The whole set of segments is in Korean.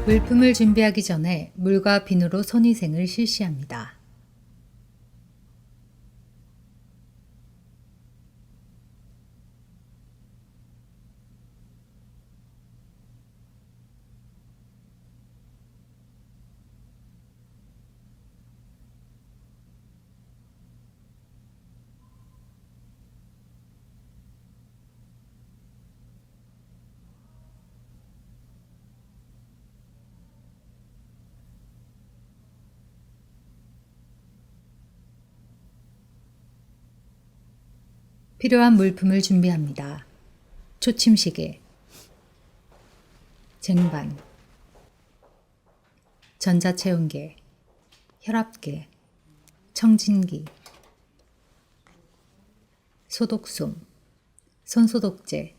물품을 준비하기 전에 물과 비누로 손위생을 실시합니다. 필요한 물품을 준비합니다. 초침시계, 쟁반, 전자체온계, 혈압계, 청진기, 소독솜, 손소독제,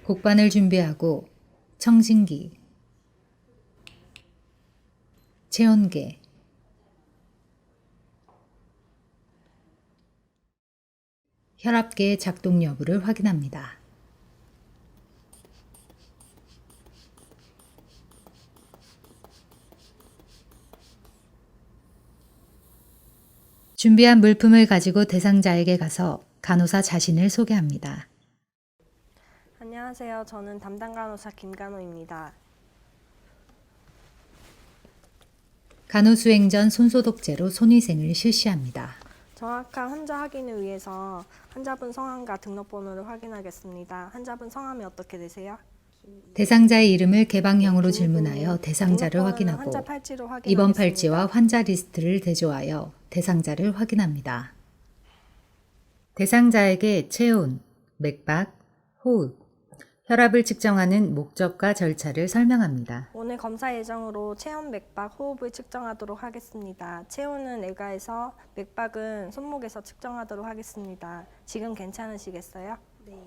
곡반을 준비하고 청진기, 체온계, 혈압계의 작동 여부를 확인합니다. 준비한 물품을 가지고 대상자에게 가서 간호사 자신을 소개합니다. 안녕하세요. 저는 담당 간호사 김간호입니다. 간호수행 전 손소독제로 손위생을 실시합니다. 정확한 환자 확인을 위해서 환자분 성함과 등록번호를 확인하겠습니다. 환자분 성함이 어떻게 되세요? 대상자의 이름을 개방형으로 질문하여 대상자를 확인하고 환자 팔찌로 확인하겠습니다. 입원 팔찌와 환자 리스트를 대조하여 대상자를 확인합니다. 대상자에게 체온, 맥박, 호흡, 혈압을 측정하는 목적과 절차를 설명합니다. 오늘 검사 예정으로 체온, 맥박, 호흡을 측정하도록 하겠습니다. 체온은 내가에서, 맥박은 손목에서 측정하도록 하겠습니다. 지금 괜찮으시겠어요? 네.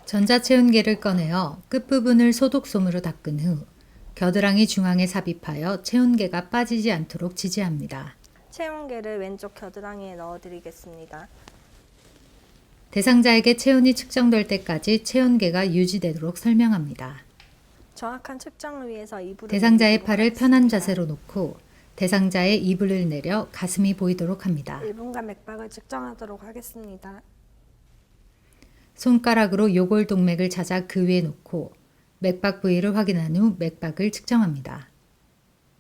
전자체온계를 꺼내어 끝부분을 소독솜으로 닦은 후 겨드랑이 중앙에 삽입하여 체온계가 빠지지 않도록 지지합니다. 체온계를 왼쪽 겨드랑이에 넣어드리겠습니다. 대상자에게 체온이 측정될 때까지 체온계가 유지되도록 설명합니다. 정확한 측정을 위해서 이불을 대상자의 내리도록 팔을 하겠습니다. 편한 자세로 놓고 대상자의 이불을 내려 가슴이 보이도록 합니다. 1분간 맥박을 측정하도록 하겠습니다. 손가락으로 요골동맥을 찾아 그 위에 놓고 맥박 부위를 확인한 후 맥박을 측정합니다.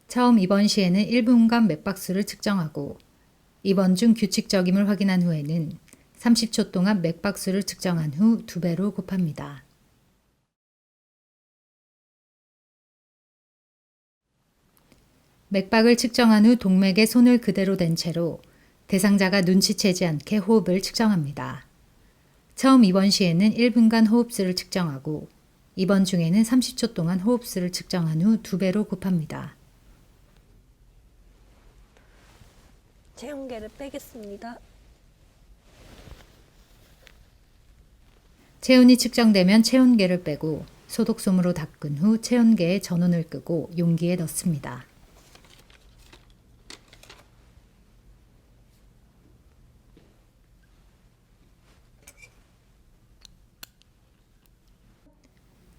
처음 입원 시에는 1분간 맥박수를 측정하고 입원 중 규칙적임을 확인한 후에는 30초 동안 맥박수를 측정한 후 2배로 곱합니다. 맥박을 측정한 후 동맥에 손을 그대로 댄 채로 대상자가 눈치채지 않게 호흡을 측정합니다. 처음 입원 시에는 1분간 호흡수를 측정하고 입원 중에는 30초 동안 호흡수를 측정한 후 2배로 곱합니다. 체온계를 빼겠습니다. 체온이 측정되면 체온계를 빼고 소독솜으로 닦은 후 체온계에 전원을 끄고 용기에 넣습니다.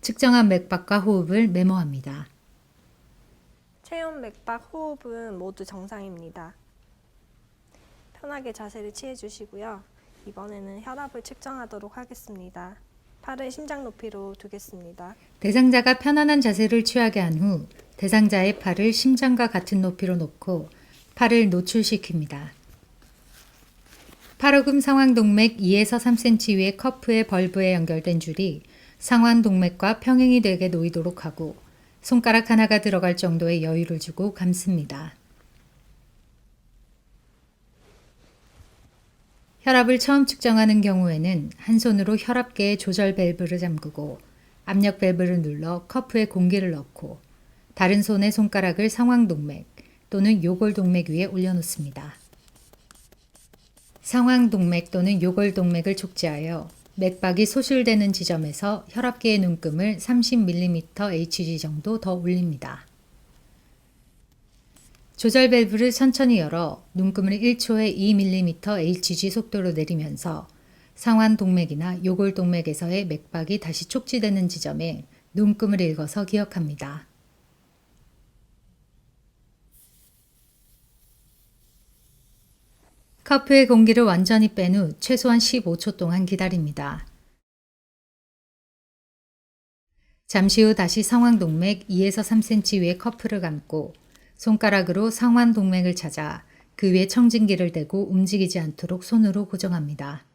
측정한 맥박과 호흡을 메모합니다. 체온, 맥박, 호흡은 모두 정상입니다. 편하게 자세를 취해 주시고요. 이번에는 혈압을 측정하도록 하겠습니다. 팔을 심장 높이로 두겠습니다. 대상자가 편안한 자세를 취하게 한 후 대상자의 팔을 심장과 같은 높이로 놓고 팔을 노출시킵니다. 팔호금 상완동맥 2에서 3cm 위의 커프의 벌브에 연결된 줄이 상완동맥과 평행이 되게 놓이도록 하고 손가락 하나가 들어갈 정도의 여유를 주고 감습니다. 혈압을 처음 측정하는 경우에는 한 손으로 혈압계의 조절 밸브를 잠그고 압력 밸브를 눌러 커프에 공기를 넣고 다른 손의 손가락을 상완동맥 또는 요골동맥 위에 올려놓습니다. 상완동맥 또는 요골동맥을 촉지하여 맥박이 소실되는 지점에서 혈압계의 눈금을 30mm Hg 정도 더 올립니다. 조절 밸브를 천천히 열어 눈금을 1초에 2mm Hg 속도로 내리면서 상완동맥이나 요골동맥에서의 맥박이 다시 촉지되는 지점에 눈금을 읽어서 기억합니다. 커프의 공기를 완전히 뺀 후 최소한 15초 동안 기다립니다. 잠시 후 다시 상완동맥 2에서 3cm 위에 커프를 감고 손가락으로 상완동맥을 찾아 그 위에 청진기를 대고 움직이지 않도록 손으로 고정합니다.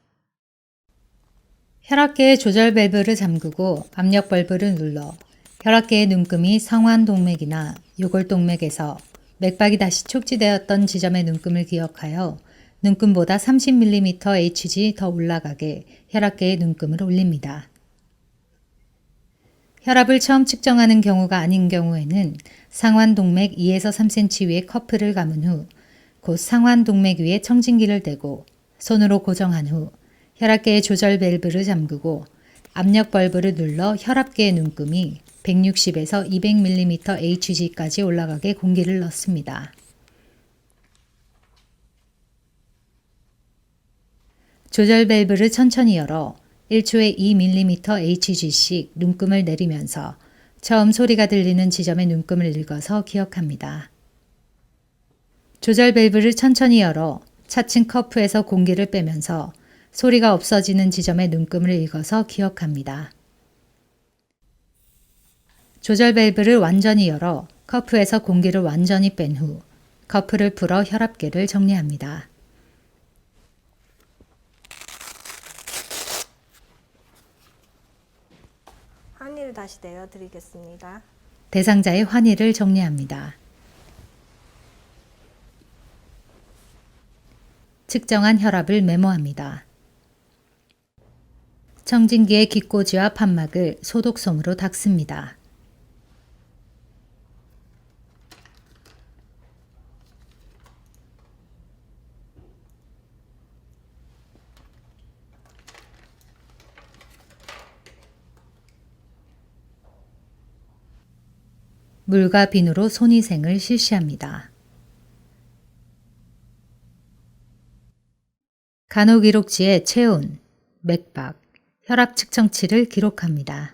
혈압계의 조절 밸브를 잠그고 압력 밸브를 눌러 혈압계의 눈금이 상완동맥이나 요골동맥에서 맥박이 다시 촉지되었던 지점의 눈금을 기억하여 눈금보다 30mm Hg 더 올라가게 혈압계의 눈금을 올립니다. 혈압을 처음 측정하는 경우가 아닌 경우에는 상완동맥 2에서 3cm 위에 커프를 감은 후 곧 상완동맥 위에 청진기를 대고 손으로 고정한 후 혈압계의 조절 밸브를 잠그고 압력 밸브를 눌러 혈압계의 눈금이 160에서 200mm Hg까지 올라가게 공기를 넣습니다. 조절 밸브를 천천히 열어 1초에 2mm Hg씩 눈금을 내리면서 처음 소리가 들리는 지점의 눈금을 읽어서 기억합니다. 조절 밸브를 천천히 열어 차츰 커프에서 공기를 빼면서 소리가 없어지는 지점의 눈금을 읽어서 기억합니다. 조절 밸브를 완전히 열어 커프에서 공기를 완전히 뺀 후 커프를 풀어 혈압계를 정리합니다. 환희를 다시 내려드리겠습니다. 대상자의 환희를 정리합니다. 측정한 혈압을 메모합니다. 청진기의 깃꽂이와 판막을 소독솜으로 닦습니다. 물과 비누로 손위생을 실시합니다. 간호기록지에 체온, 맥박, 혈압 측정치를 기록합니다.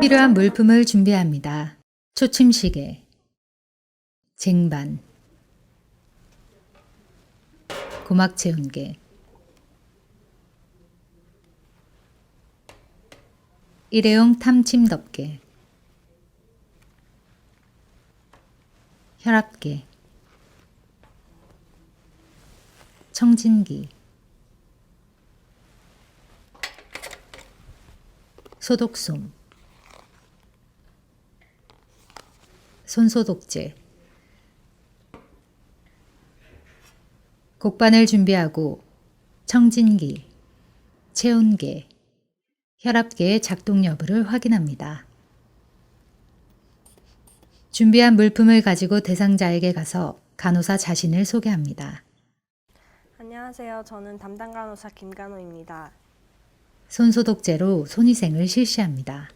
필요한 물품을 준비합니다. 초침시계, 쟁반, 고막체온계, 일회용 탐침덮개, 혈압계, 청진기, 소독솜, 손소독제, 곡반을 준비하고 청진기, 체온계, 혈압계의 작동 여부를 확인합니다. 준비한 물품을 가지고 대상자에게 가서 간호사 자신을 소개합니다. 안녕하세요. 저는 담당 간호사 김간호입니다. 손소독제로 손위생을 실시합니다.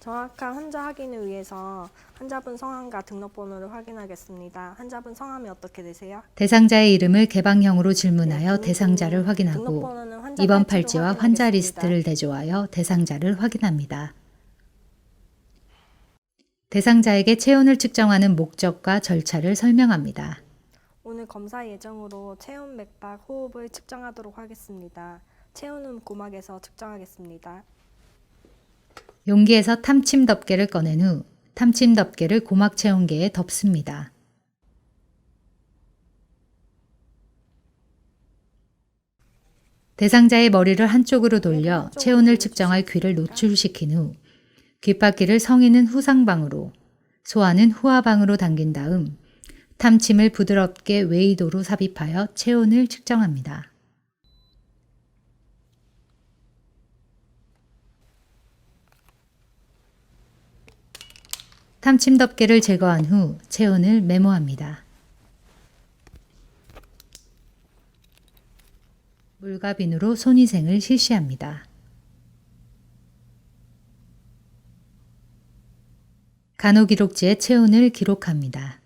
정확한 환자 확인을 위해서 환자분 성함과 등록번호를 확인하겠습니다. 환자분 성함이 어떻게 되세요? 대상자의 이름을 개방형으로 질문하여 네, 대상자를 확인하고 등록번호는 환자 입원 팔찌로 팔찌와 환자 확인하겠습니다. 리스트를 대조하여 대상자를 확인합니다. 대상자에게 체온을 측정하는 목적과 절차를 설명합니다. 오늘 검사 예정으로 체온, 맥박, 호흡을 측정하도록 하겠습니다. 체온은 고막에서 측정하겠습니다. 용기에서 탐침 덮개를 꺼낸 후 탐침 덮개를 고막 체온계에 덮습니다. 대상자의 머리를 한쪽으로 돌려 체온을 측정할 귀를 노출시킨 후 귓바퀴를 성인은 후상방으로, 소아는 후하방으로 당긴 다음 탐침을 부드럽게 웨이도로 삽입하여 체온을 측정합니다. 탐침 덮개를 제거한 후 체온을 메모합니다. 물과 비누로 손위생을 실시합니다. 간호기록지에 체온을 기록합니다.